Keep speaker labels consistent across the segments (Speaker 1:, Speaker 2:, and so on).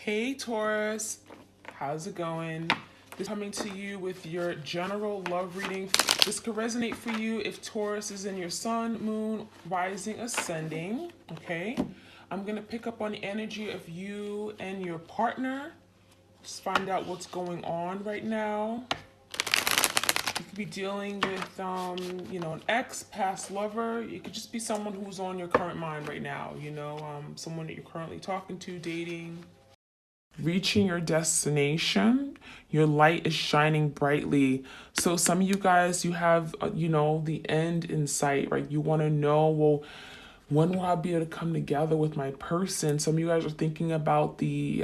Speaker 1: Hey Taurus, how's it going? This is coming to you with your general love reading. This could resonate for you if Taurus is in your sun, moon, rising, ascending, okay? I'm going to pick up on the energy of you and your partner. Just find out what's going on right now. You could be dealing with, an ex, past lover. It could just be someone who's on your current mind right now, someone that you're currently talking to, dating. Reaching your destination, your light is shining brightly. So some of you guys, you have, the end in sight, right? You want to know, well, when will I be able to come together with my person? Some of you guys are thinking about the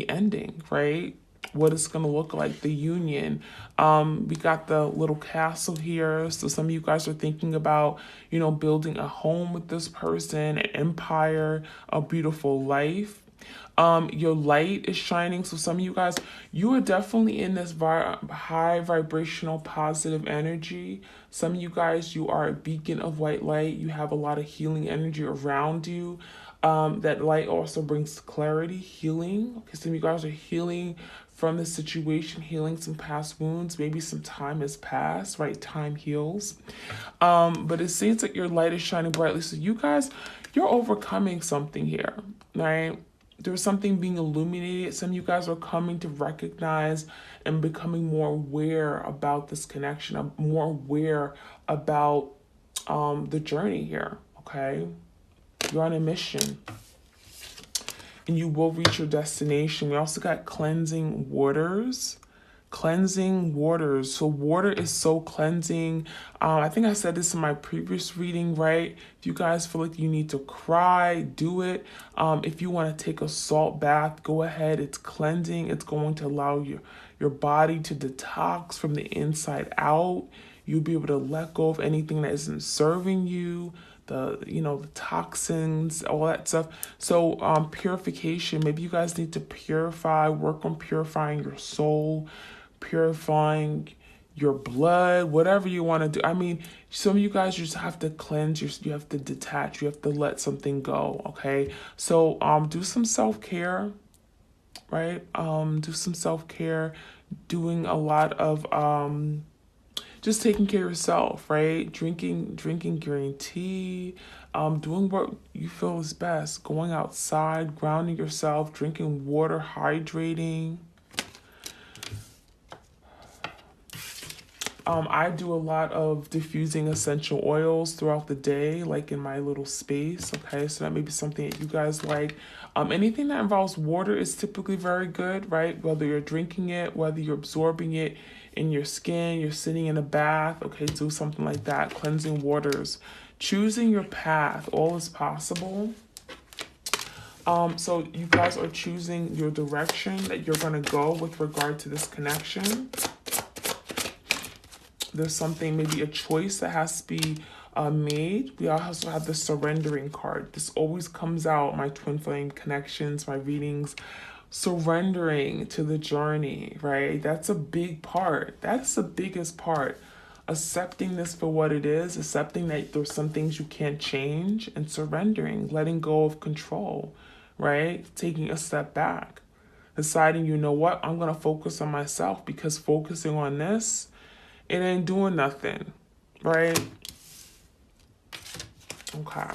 Speaker 1: ending, right? What it's gonna look like, the union. We got the little castle here. So some of you guys are thinking about, building a home with this person, an empire, a beautiful life. Your light is shining. So some of you guys, you are definitely in this high vibrational positive energy. Some of you guys, you are a beacon of white light. You have a lot of healing energy around you. That light also brings clarity, healing. Okay, some of you guys are healing from the situation, healing some past wounds. Maybe some time has passed, right? Time heals. But it seems like your light is shining brightly. So you guys, you're overcoming something here, right? There's something being illuminated. Some of you guys are coming to recognize and becoming more aware about this connection. More aware about the journey here, okay? You're on a mission and you will reach your destination. We also got cleansing waters. Cleansing waters. So water is so cleansing. I think I said this in my previous reading, right? If you guys feel like you need to cry, do it. If you want to take a salt bath, go ahead. It's cleansing. It's going to allow your body to detox from the inside out. You'll be able to let go of anything that isn't serving you, the toxins, all that stuff. So purification, maybe you guys need to purify, work on purifying your soul, purifying your blood, whatever you want to do. I mean, some of you guys just have to cleanse, you have to detach, you have to let something go, okay? So do some self-care, right? Do some self-care, doing a lot of just taking care of yourself, right? Drinking green tea, doing what you feel is best, going outside, grounding yourself, drinking water, hydrating. I do a lot of diffusing essential oils throughout the day, like in my little space, okay? So that may be something that you guys like. Anything that involves water is typically very good, right? Whether you're drinking it, whether you're absorbing it in your skin, you're sitting in a bath, okay? Do something like that, cleansing waters. Choosing your path, all is possible. So you guys are choosing your direction that you're gonna go with regard to this connection. There's something, maybe a choice that has to be made. We also have the surrendering card. This always comes out, my twin flame connections, my readings. Surrendering to the journey, right? That's a big part. That's the biggest part. Accepting this for what it is, accepting that there's some things you can't change, and surrendering, letting go of control, right? Taking a step back. Deciding, you know what, I'm going to focus on myself, because focusing on this, it ain't doing nothing, right? Okay.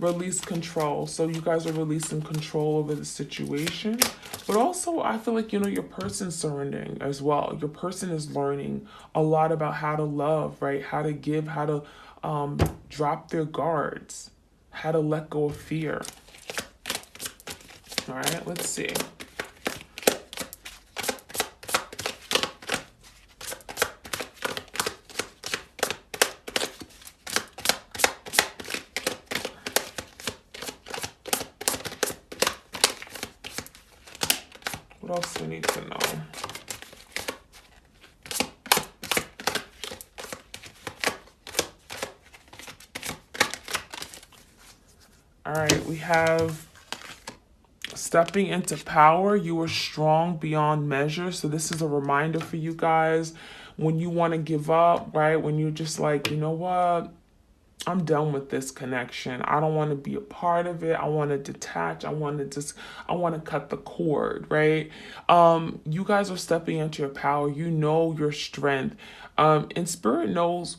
Speaker 1: Release control. So you guys are releasing control over the situation. But also, I feel like, your person's surrendering as well. Your person is learning a lot about how to love, right? How to give, how to drop their guards, how to let go of fear. All right, let's see. What else do we need to know? All right, we have stepping into power. You are strong beyond measure. So this is a reminder for you guys when you want to give up, right? When you're just like, you know what? I'm done with this connection. I don't want to be a part of it. I want to detach. I want to cut the cord, right? You guys are stepping into your power. You know your strength. And spirit knows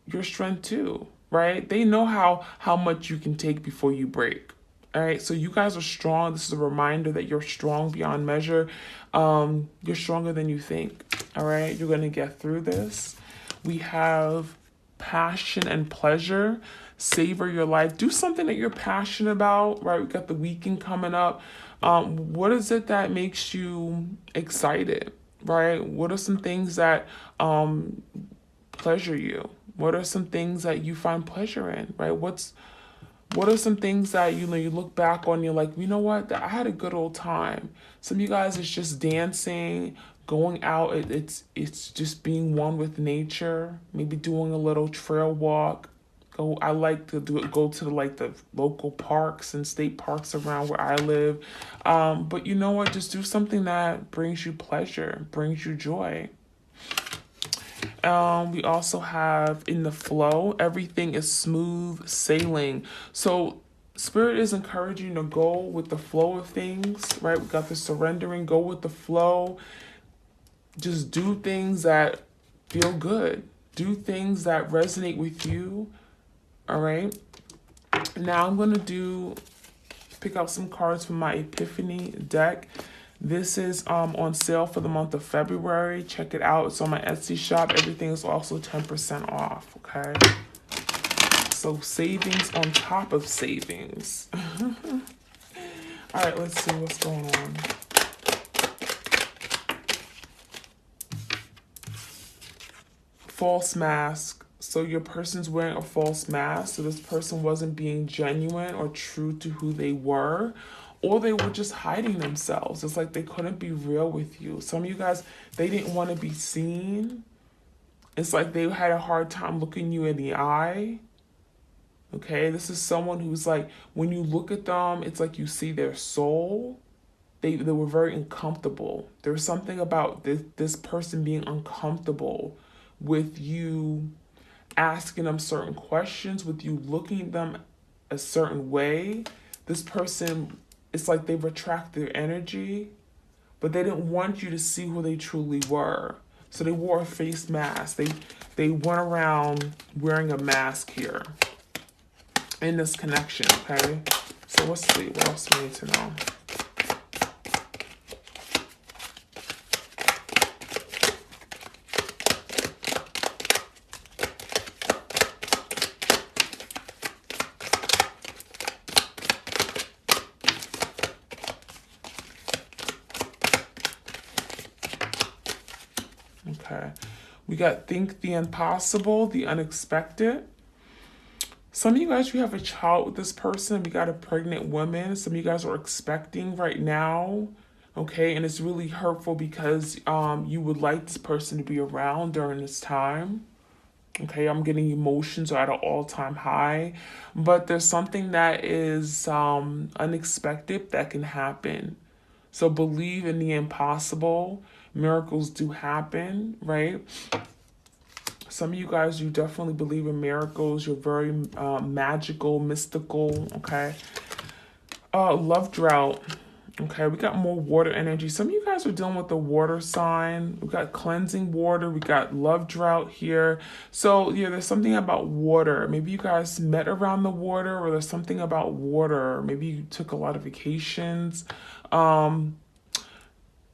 Speaker 1: your strength too, right? They know how much you can take before you break. All right, so you guys are strong. This is a reminder that you're strong beyond measure. You're stronger than you think. All right, you're gonna get through this. We have passion and pleasure. Savor your life. Do something that you're passionate about, right? We got the weekend coming up. What is it that makes you excited, right? What are some things that pleasure you? What are some things that you find pleasure in, right? What are some things that you look back on, you're like, you know what, I had a good old time. Some of you guys, it's just dancing, going out, it's just being one with nature, maybe doing a little trail walk. I like to go to the local parks and state parks around where I live. But you know what, just do something that brings you pleasure, brings you joy. We also have in the flow, everything is smooth sailing. So Spirit is encouraging you to go with the flow of things, right? We got the surrendering, go with the flow. Just do things that feel good. Do things that resonate with you, all right? Now I'm going to pick out some cards from my Epiphany deck. This is on sale for the month of February. Check it out. It's on my Etsy shop. Everything is also 10% off, okay? So savings on top of savings. All right, let's see what's going on. False mask. So your person's wearing a false mask. So this person wasn't being genuine or true to who they were. Or they were just hiding themselves. It's like they couldn't be real with you. Some of you guys, they didn't want to be seen. It's like they had a hard time looking you in the eye. Okay, this is someone who's like, when you look at them, it's like you see their soul. They were very uncomfortable. There's something about this person being uncomfortable with you asking them certain questions, with you looking at them a certain way. This person, it's like they retract their energy, but they didn't want you to see who they truly were. So they wore a face mask. They went around wearing a mask here in this connection, okay? So let's see, what else we need to know? Okay, we got think the impossible, the unexpected. Some of you guys, you have a child with this person. We got a pregnant woman. Some of you guys are expecting right now, okay? And it's really hurtful because you would like this person to be around during this time. Okay, I'm getting emotions are at an all-time high. But there's something that is unexpected that can happen. So believe in the impossible. Miracles do happen, right? Some of you guys, you definitely believe in miracles. You're very magical, mystical, okay? Love drought. Okay, we got more water energy. Some of you guys are dealing with the water sign. We got cleansing water. We got love drought here. So, yeah, there's something about water. Maybe you guys met around the water, or there's something about water. Maybe you took a lot of vacations.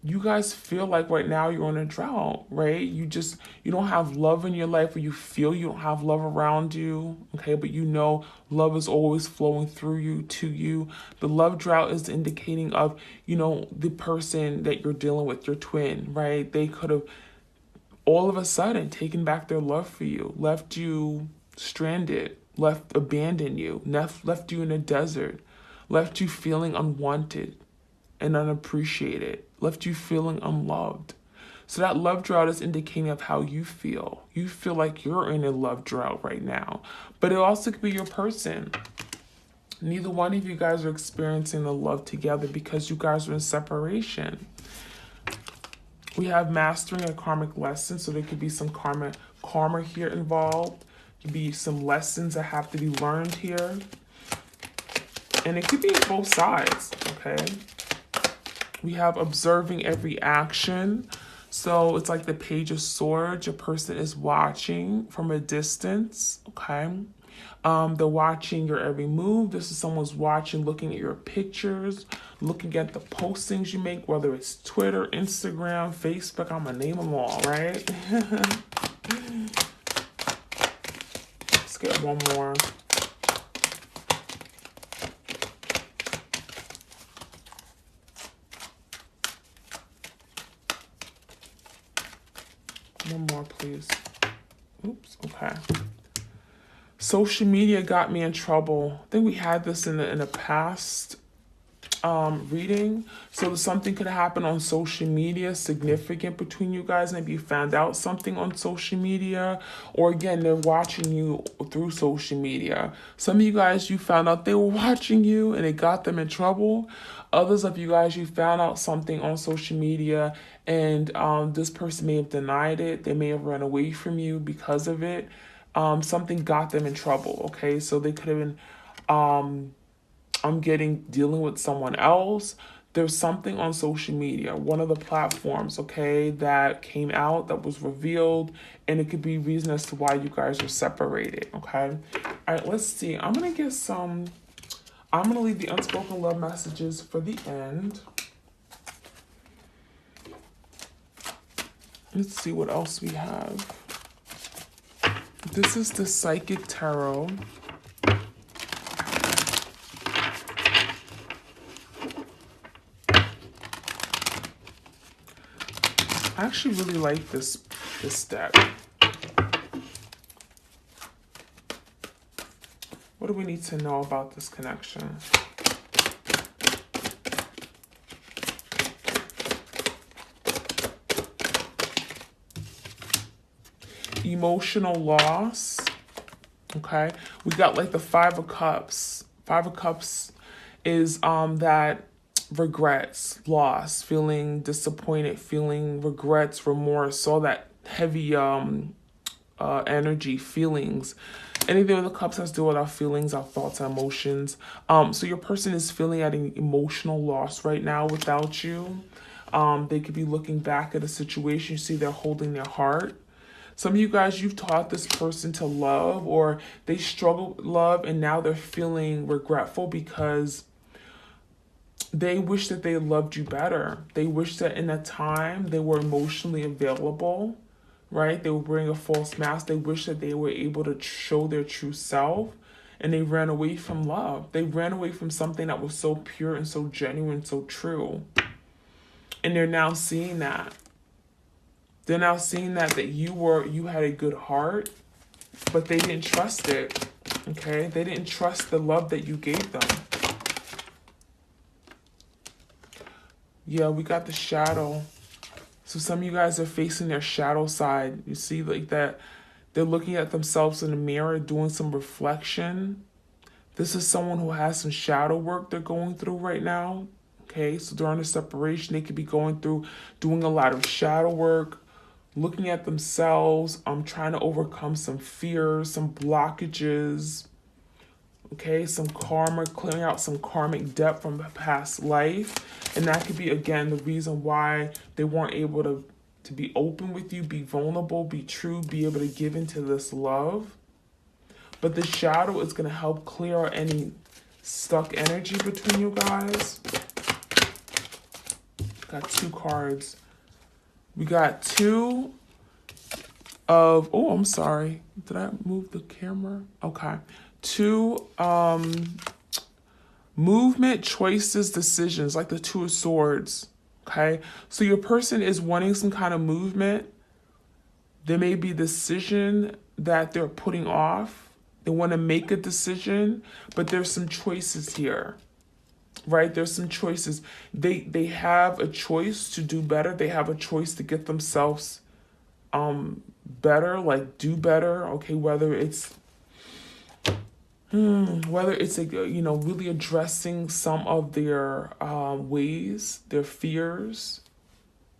Speaker 1: You guys feel like right now you're on a drought, right? You don't have love in your life, or you feel you don't have love around you, okay? But you know love is always flowing through you, to you. The love drought is indicating of, the person that you're dealing with, your twin, right? They could have all of a sudden taken back their love for you, left you stranded, abandoned you, left you in a desert, left you feeling unwanted and unappreciated, left you feeling unloved. So that love drought is indicating of how you feel. You feel like you're in a love drought right now. But it also could be your person. Neither one of you guys are experiencing the love together because you guys are in separation. We have mastering a karmic lesson, so there could be some karma here involved. Could be some lessons that have to be learned here. And it could be both sides, okay? We have observing every action. So it's like the Page of Swords. Your person is watching from a distance, okay? They're watching your every move. This is someone's watching, looking at your pictures, looking at the postings you make, whether it's Twitter, Instagram, Facebook. I'm gonna name them all, right? Let's get one more. One more, please. Oops, okay. Social media got me in trouble. I think we had this in the past reading. So something could happen on social media, significant between you guys. Maybe you found out something on social media, or again, they're watching you through social media. Some of you guys, you found out they were watching you and it got them in trouble. Others of you guys, you found out something on social media and this person may have denied it. They may have run away from you because of it. Something got them in trouble, okay? So they could have been dealing with someone else. There's something on social media, one of the platforms, okay, that came out, that was revealed, and it could be reason as to why you guys are separated, okay? All right, let's see. I'm going to leave the unspoken love messages for the end. Let's see what else we have. This is the Psychic Tarot. I actually really like this deck. What do we need to know about this connection? Emotional loss. Okay, we got like the Five of Cups. Five of Cups is that regrets, loss, feeling disappointed, feeling regrets, remorse, all that heavy energy, feelings. Anything with the cups has to do with our feelings, our thoughts, and emotions. So your person is feeling at an emotional loss right now without you. They could be looking back at a situation. You see they're holding their heart. Some of you guys, you've taught this person to love, or they struggle with love and now they're feeling regretful because they wish that they loved you better. They wish that in that time they were emotionally available, right? They were wearing a false mask. They wish that they were able to show their true self, and they ran away from love. They ran away from something that was so pure and so genuine, so true. And they're now seeing that. They're now seeing that you had a good heart, but they didn't trust it, okay? They didn't trust the love that you gave them. Yeah, we got the shadow. So some of you guys are facing their shadow side. You see like that they're looking at themselves in the mirror, doing some reflection. This is someone who has some shadow work they're going through right now. Okay, so during the separation, they could be going through doing a lot of shadow work, looking at themselves, trying to overcome some fears, some blockages. Okay, some karma, clearing out some karmic debt from the past life. And that could be, again, the reason why they weren't able to be open with you, be vulnerable, be true, be able to give into this love. But the shadow is going to help clear out any stuck energy between you guys. Got two cards. We got two of, oh, I'm sorry. Did I move the camera? Okay. Two movement, choices, decisions, like the Two of Swords, okay? So your person is wanting some kind of movement. There may be a decision that they're putting off. They want to make a decision, but there's some choices here, right? There's some choices. They have a choice to do better. They have a choice to get themselves better, like do better, okay? Whether it's really addressing some of their ways, their fears,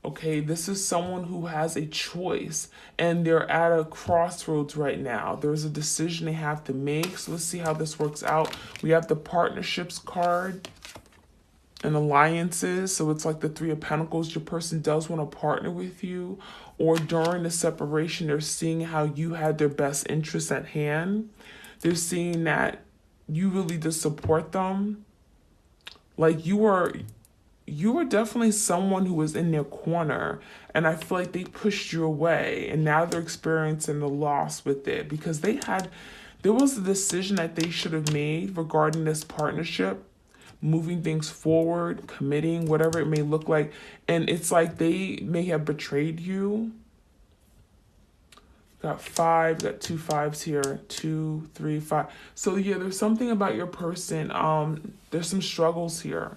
Speaker 1: Okay, this is someone who has a choice and they're at a crossroads right now. There's a decision they have to make. So let's see how this works out. We have the partnerships card and alliances. So it's like the Three of Pentacles. Your person does want to partner with you, or during the separation, they're seeing how you had their best interests at hand. They're seeing that you really did support them. Like you were definitely someone who was in their corner, and I feel like they pushed you away, and now they're experiencing the loss with it because there was a decision that they should have made regarding this partnership, moving things forward, committing, whatever it may look like, and it's like they may have betrayed you. Got 5, got 2 5s here, 2, 3, 5. So yeah, there's something about your person. There's some struggles here.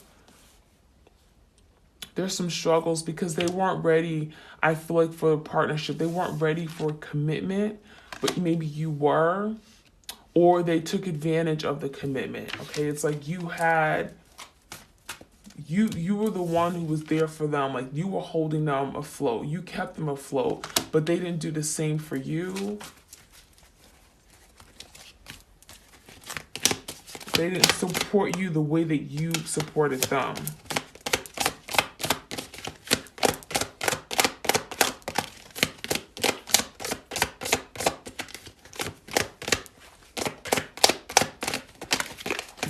Speaker 1: There's some struggles because they weren't ready, I feel like, for a partnership. They weren't ready for commitment, but maybe you were, or they took advantage of the commitment. Okay, it's like you were the one who was there for them. Like you were holding them afloat. You kept them afloat, but they didn't do the same for you. They didn't support you the way that you supported them.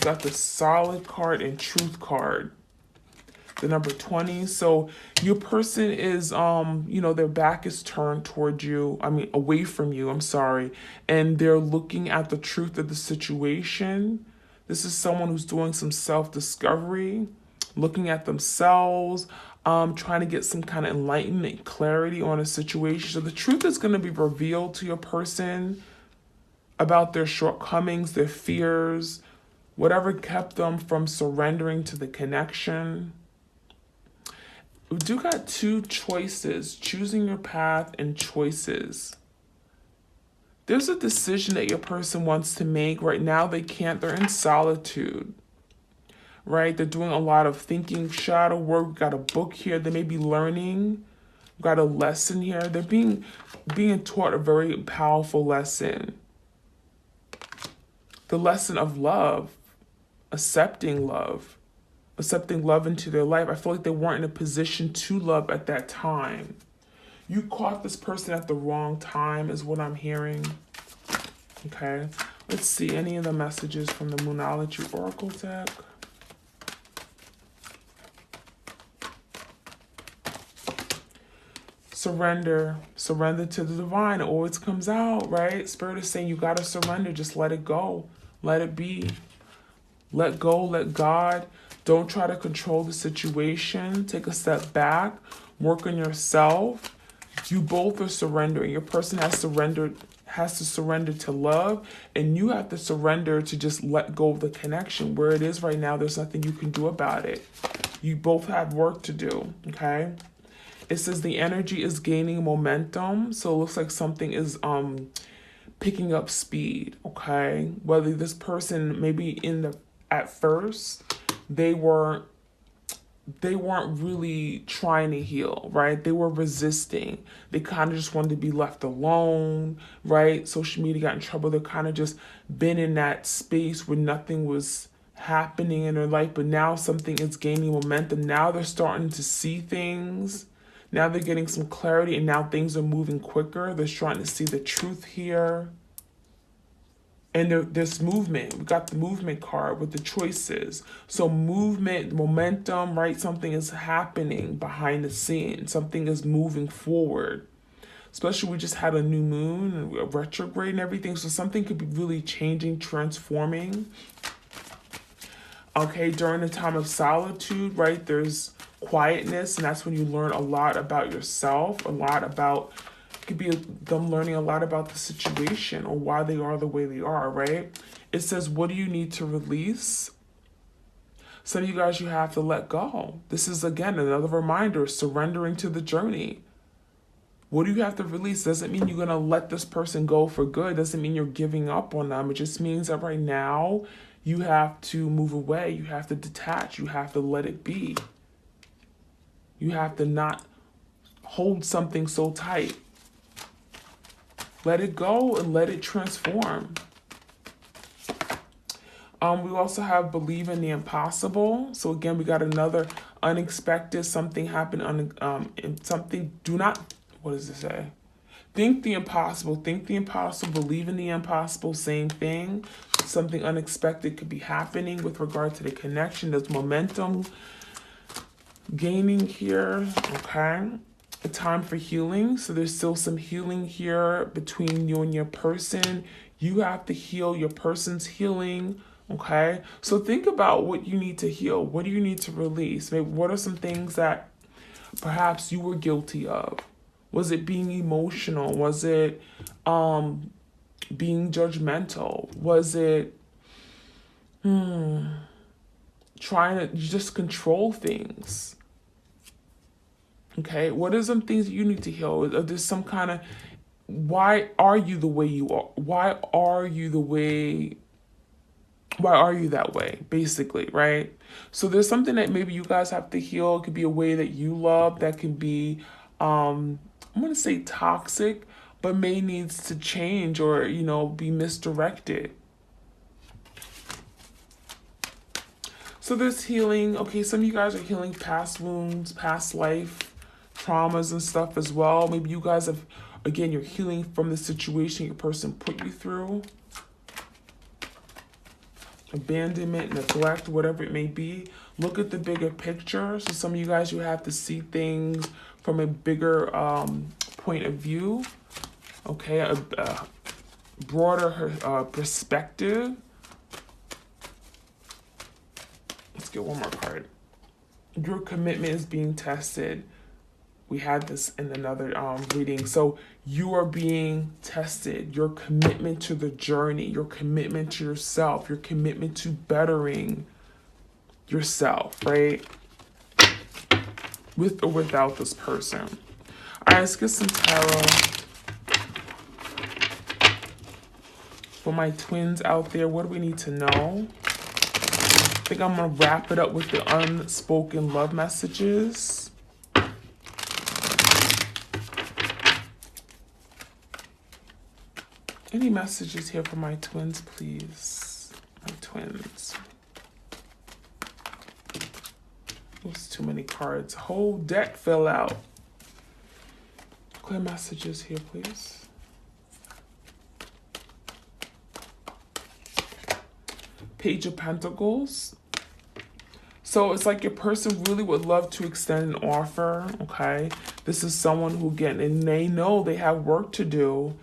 Speaker 1: Got the Solid card and Truth card, the number 20. So your person is their back is turned towards you, away from you, I'm sorry, and they're looking at the truth of the situation. This is someone who's doing some self-discovery, looking at themselves, trying to get some kind of enlightenment, clarity on a situation. So the truth is going to be revealed to your person about their shortcomings, their fears, whatever kept them from surrendering to the connection. We do got 2 choices, choosing your path and choices. There's a decision that your person wants to make. Right now they can't, they're in solitude, right? They're doing a lot of thinking, shadow work. We've got a book here. They may be learning. We've got a lesson here. They're being taught a very powerful lesson. The lesson of love. Accepting love into their life. I feel like they weren't in a position to love at that time. You caught this person at the wrong time is what I'm hearing. Okay, let's see any of the messages from the Moonology Oracle deck. Surrender to the divine. It always comes out, right? Spirit is saying you got to surrender. Just let it go. Let it be. Let go, let God. Don't try to control the situation. Take a step back. Work on yourself. You both are surrendering. Your person has to surrender to love, and you have to surrender to just let go of the connection. Where it is right now, there's nothing you can do about it. You both have work to do, okay? It says the energy is gaining momentum, so it looks like something is picking up speed, okay? Whether this person maybe at first, they weren't really trying to heal, right? They were resisting. They kind of just wanted to be left alone, right? Social media got in trouble. They're kind of just been in that space where nothing was happening in their life, but now something is gaining momentum. Now they're starting to see things. Now they're getting some clarity, and now things are moving quicker. They're starting to see the truth here. And there's movement. We got the movement card with the choices. So movement, momentum, right? Something is happening behind the scenes. Something is moving forward. Especially we just had a new moon, a retrograde and everything. So something could be really changing, transforming. Okay, during the time of solitude, right? There's quietness, and that's when you learn a lot about yourself, could be them learning a lot about the situation or why they are the way they are, right? It says, what do you need to release? Some of you guys, you have to let go. This is, again, another reminder, surrendering to the journey. What do you have to release? Doesn't mean you're going to let this person go for good. Doesn't mean you're giving up on them. It just means that right now you have to move away. You have to detach. You have to let it be. You have to not hold something so tight. Let it go and let it transform. We also have believe in the impossible. So again, we got another unexpected, something happened, something, do not, what does it say? Think the impossible, believe in the impossible, same thing. Something unexpected could be happening with regard to the connection. There's momentum gaining here, okay? A time for healing. So there's still some healing here between you and your person. You have to heal, your person's healing, okay? So think about what you need to heal. What do you need to release? Maybe what are some things that perhaps you were guilty of? Was it being emotional? Was it being judgmental? Was it trying to just control things? Okay, what are some things you need to heal? Is there some kind of, why are you the way you are? Why are you that way, basically, right? So there's something that maybe you guys have to heal. It could be a way that you love that can be, I'm going to say toxic, but may needs to change or, you know, be misdirected. So there's healing. Okay, some of you guys are healing past wounds, past life, traumas and stuff as well. Maybe you guys have, again, you're healing from the situation your person put you through. Abandonment, neglect, whatever it may be. Look at the bigger picture. So some of you guys, you have to see things from a bigger point of view. Okay, a broader perspective. Let's get one more card. Your commitment is being tested. We had this in another reading. So you are being tested. Your commitment to the journey, your commitment to yourself, your commitment to bettering yourself, right? With or without this person. All right, let's get some tarot for my twins out there. What do we need to know? I think I'm going to wrap it up with the unspoken love messages. Any messages here for my twins, please? My twins. There's too many cards. Whole deck fell out. Clear messages here, please. Page of Pentacles. So it's like your person really would love to extend an offer, okay? This is someone who, again, and they know they have work to do.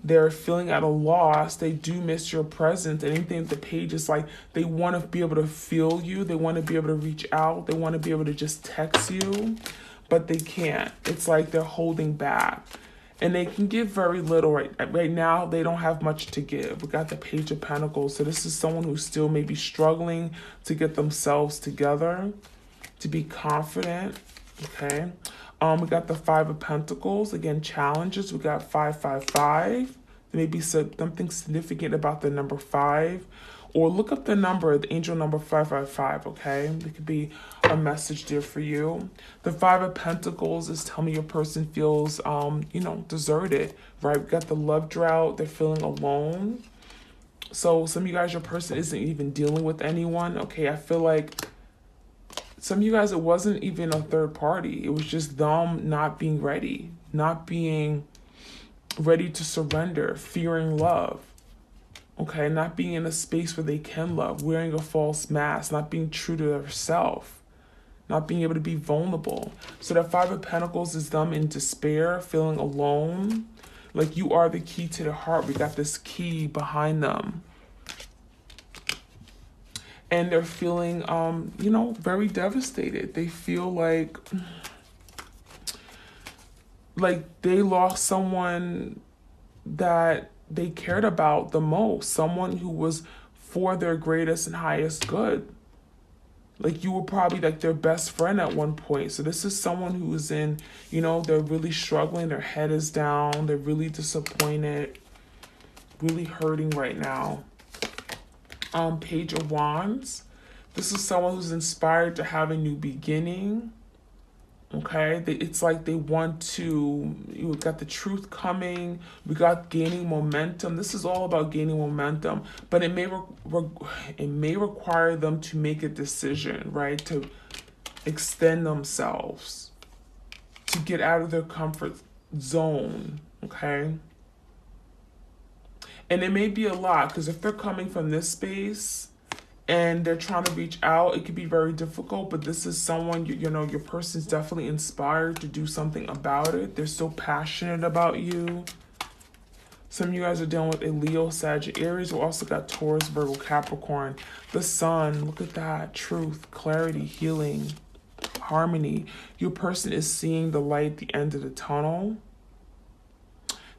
Speaker 1: They're feeling at a loss. They do miss your presence. Anything the page is like, they want to be able to feel you. They want to be able to reach out. They want to be able to just text you, but they can't. It's like they're holding back. And they can give very little right now. They don't have much to give. We got the Page of Pentacles. So this is someone who's still maybe struggling to get themselves together, to be confident, okay? We got the Five of Pentacles. Again, challenges. We got 555. There may be something significant about the number 5. Or look up the number, the angel number 555, okay? It could be a message there for you. The Five of Pentacles is telling me your person feels, you know, deserted, right? We got the love drought. They're feeling alone. So some of you guys, your person isn't even dealing with anyone, okay? I feel like some of you guys, it wasn't even a third party. It was just them not being ready to surrender, fearing love. Okay, not being in a space where they can love, wearing a false mask, not being true to themselves, not being able to be vulnerable. So that Five of Pentacles is them in despair, feeling alone. Like you are the key to the heart. We got this key behind them. And they're feeling, you know, very devastated. They feel like they lost someone that they cared about the most, someone who was for their greatest and highest good. Like you were probably like their best friend at one point. So this is someone who is in, you know, they're really struggling. Their head is down. They're really disappointed, really hurting right now. Page of Wands. This is someone who's inspired to have a new beginning. Okay, it's like they want to, you got the truth coming, we got gaining momentum. This is all about gaining momentum, but it may require them to make a decision, right? To extend themselves, to get out of their comfort zone, okay? And it may be a lot, because if they're coming from this space, and they're trying to reach out, it could be very difficult, but this is someone, you know, your person's definitely inspired to do something about it. They're so passionate about you. Some of you guys are dealing with a Leo, Sagittarius. We also got Taurus, Virgo, Capricorn. The Sun, look at that. Truth, clarity, healing, harmony. Your person is seeing the light at the end of the tunnel.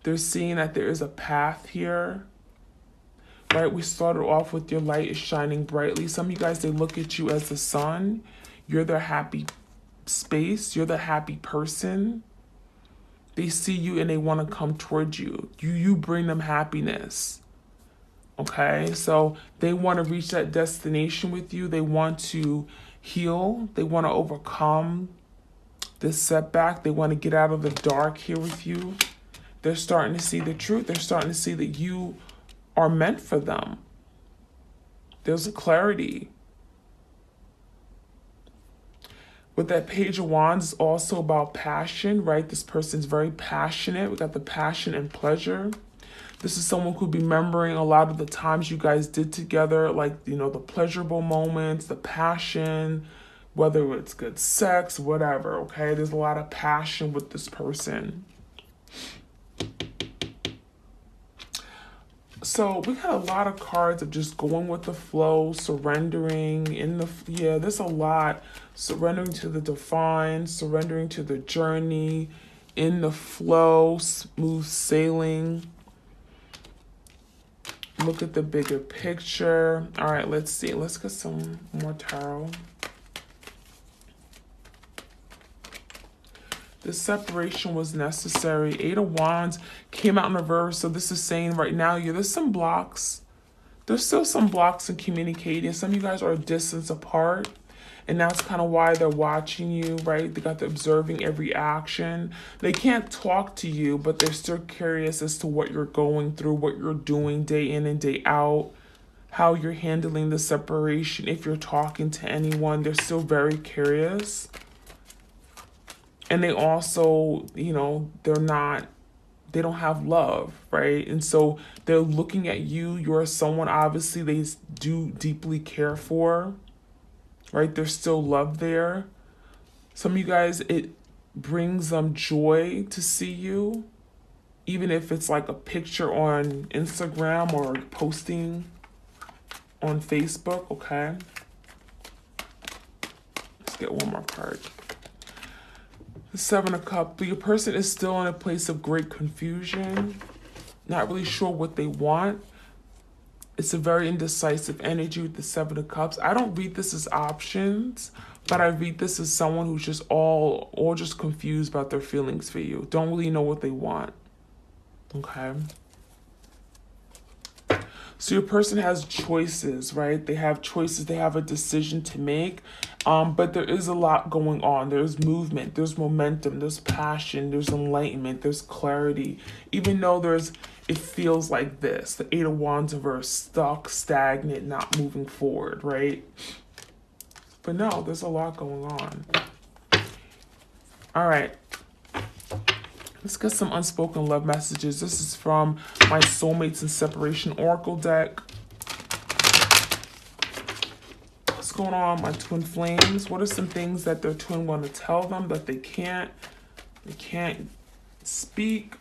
Speaker 1: They're seeing that there is a path here. Right, we started off with your light is shining brightly. Some of you guys, they look at you as the sun. You're their happy space. You're the happy person. They see you and they want to come towards you. You bring them happiness. Okay, so they want to reach that destination with you. They want to heal. They want to overcome this setback. They want to get out of the dark here with you. They're starting to see the truth. They're starting to see that you are meant for them. There's a clarity. With that Page of Wands, it's also about passion, right? This person's very passionate. We got the passion and pleasure. This is someone who could be remembering a lot of the times you guys did together, like, you know, the pleasurable moments, the passion, whether it's good sex, whatever, okay? There's a lot of passion with this person. So we got a lot of cards of just going with the flow, surrendering there's a lot. Surrendering to the divine, surrendering to the journey, in the flow, smooth sailing. Look at the bigger picture. All right, let's see. Let's get some more tarot. The separation was necessary. Eight of Wands came out in reverse. So this is saying right now, there's some blocks. There's still some blocks in communicating. Some of you guys are a distance apart. And that's kind of why they're watching you, right? They got the observing every action. They can't talk to you, but they're still curious as to what you're going through, what you're doing day in and day out, how you're handling the separation. If you're talking to anyone, they're still very curious. And they also, you know, they don't have love, right? And so they're looking at you. You're someone, obviously, they do deeply care for, right? There's still love there. Some of you guys, it brings them joy to see you, even if it's like a picture on Instagram or posting on Facebook, okay? Let's get one more card. The Seven of Cups, but your person is still in a place of great confusion, not really sure what they want. It's a very indecisive energy with the Seven of Cups. I don't read this as options, but I read this as someone who's just all just confused about their feelings for you. Don't really know what they want. Okay. So your person has choices, right? They have choices. They have a decision to make. But there is a lot going on. There's movement. There's momentum. There's passion. There's enlightenment. There's clarity. Even though it feels like this. The Eight of Wands are stuck, stagnant, not moving forward, right? But no, there's a lot going on. All right. Let's get some unspoken love messages. This is from my Soulmates and Separation Oracle deck. What's going on, my twin flames? What are some things that their twin want to tell them that they can't speak?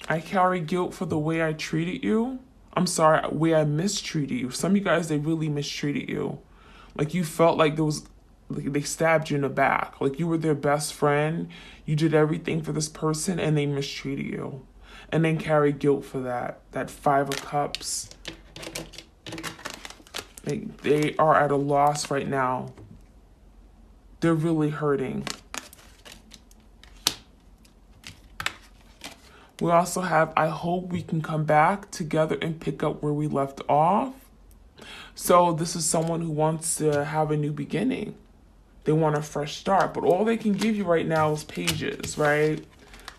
Speaker 1: I carry guilt for the way I treated you. I'm sorry, way I mistreated you. Some of you guys, they really mistreated you. Like you felt like they stabbed you in the back. Like you were their best friend. You did everything for this person and they mistreated you. And then carry guilt for that. That Five of Cups. They are at a loss right now. they're really hurting. We also have, I hope we can come back together and pick up where we left off. So this is someone who wants to have a new beginning. They want a fresh start, but all they can give you right now is pages, right?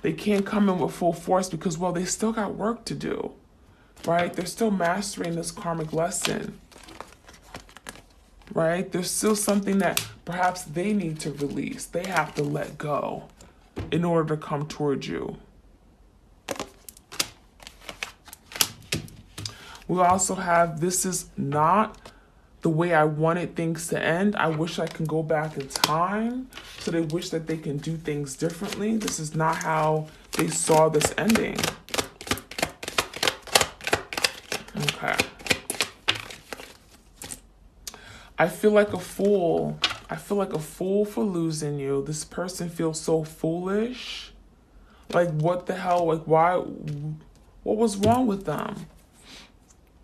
Speaker 1: They can't come in with full force because, well, they still got work to do, right? They're still mastering this karmic lesson, right? There's still something that perhaps they need to release. They have to let go in order to come towards you. We also have, this is not the way I wanted things to end. I wish I can go back in time. So they wish that they can do things differently. This is not how they saw this ending. Okay. I feel like a fool. I feel like a fool for losing you. This person feels so foolish. Like, what the hell? Like, why? What was wrong with them?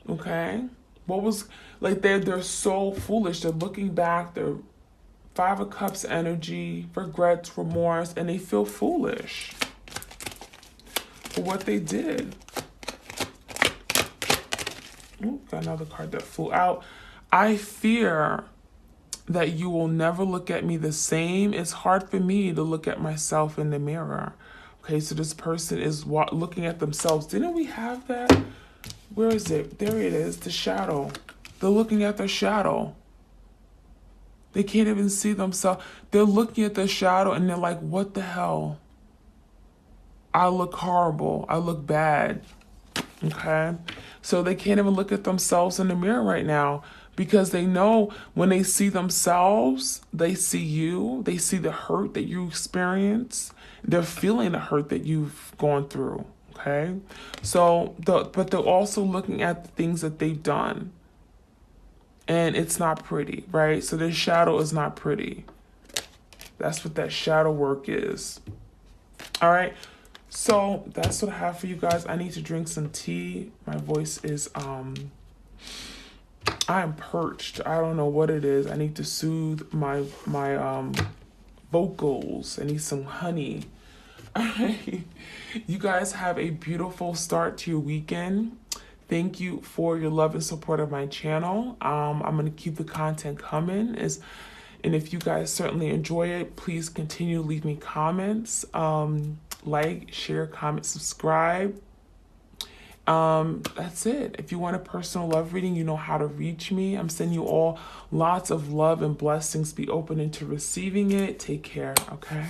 Speaker 1: Okay, what was, like, they're so foolish. They're looking back. They're Five of Cups energy, regrets, remorse, and they feel foolish for what they did. Ooh, got another card that flew out. I fear that you will never look at me the same. It's hard for me to look at myself in the mirror. Okay, so this person is looking at themselves. Didn't we have that? Where is it? There it is, the shadow. They're looking at their shadow. They can't even see themselves. They're looking at the shadow and they're like, what the hell? I look horrible. I look bad. Okay? So they can't even look at themselves in the mirror right now because they know when they see themselves, they see you. They see the hurt that you experience. They're feeling the hurt that you've gone through. Okay, so but they're also looking at the things that they've done, and it's not pretty, right? So their shadow is not pretty. That's what that shadow work is. All right, so that's what I have for you guys. I need to drink some tea. My voice is I am perched. I don't know what it is. I need to soothe my vocals. I need some honey. All right. You guys have a beautiful start to your weekend. Thank you for your love and support of my channel. I'm going to keep the content coming. And if you guys certainly enjoy it, please continue to leave me comments. Like, share, comment, subscribe. That's it. If you want a personal love reading, you know how to reach me. I'm sending you all lots of love and blessings. Be open into receiving it. Take care, okay?